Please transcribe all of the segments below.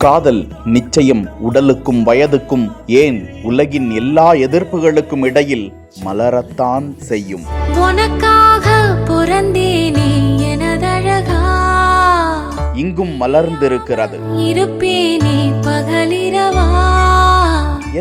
காதல் நிச்சயம் உடலுக்கும் வயதுக்கும் ஏன் உலகின் எல்லா எதிர்ப்புகளுக்கும் இடையில் மலரத்தான் செய்யும். உனக்காக பிறந்தேனே எனதழகா, இங்கும் மலர்ந்திருக்கிறது. இருப்பேனே பகலிரவா,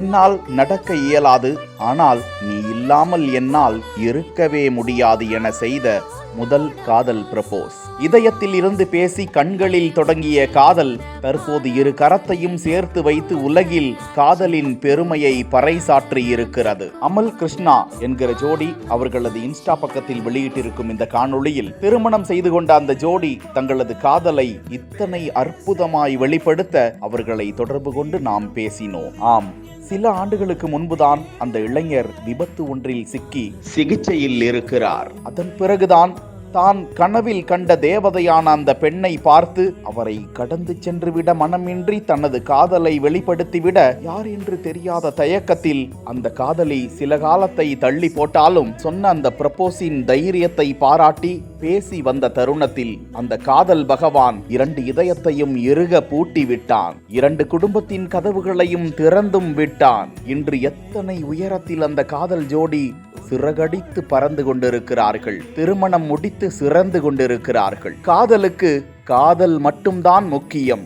என்னால் நடக்க இயலாது, ஆனால் நீ இல்லாமல் என்னால் இருக்கவே முடியாது என செய்த முதல் காதல் ப்ரப்போஸ். இதயத்தில் இருந்து பேசி கண்களில் தொடங்கிய காதல் தற்போது இரு கரத்தையும் சேர்த்து வைத்து உலகில் காதலின் பெருமையை பறைசாற்றி இருக்கிறது. அமல் கிருஷ்ணா என்கிற ஜோடி அவர்களது இன்ஸ்டா பக்கத்தில் வெளியிட்டிருக்கும் இந்த காணொளியில் திருமணம் செய்து கொண்ட அந்த ஜோடி தங்களது காதலை இத்தனை அற்புதமாய் வெளிப்படுத்த அவர்களை தொடர்பு கொண்டு நாம் பேசினோம். ஆம், சில ஆண்டுகளுக்கு முன்புதான் அந்த இளைஞர் விபத்து ஒன்றில் சிக்கி சிகிச்சையில் இருக்கிறார். அதன் பிறகுதான் தான் கனவில் கண்ட தேவதையான அந்த பெண்ணை பார்த்து அவரை கடந்து சென்றுவிட மனமின்றி தனது காதலை வெளிப்படுத்திவிட யார் என்று தெரியாத தயக்கத்தில் அந்த காதலி சில காலத்தை தள்ளி போட்டாலும் சொன்ன அந்த ப்ரப்போஸின் தைரியத்தை பாராட்டி பேசி வந்த தருணத்தில் அந்த காதல் பகவான் இரண்டு இதயத்தையும் இறுக பூட்டி விட்டான். இரண்டு குடும்பத்தின் கதவுகளையும் திறந்தும் விட்டான். இன்று எத்தனை உயரத்தில் அந்த காதல் ஜோடி சிறகடித்து பறந்து கொண்டிருக்கிறார்கள். திருமணம் முடித்து சிறந்து கொண்டிருக்கிறார்கள். காதலுக்கு காதல் மட்டும்தான் முக்கியம்,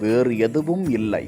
வேறு எதுவும் இல்லை.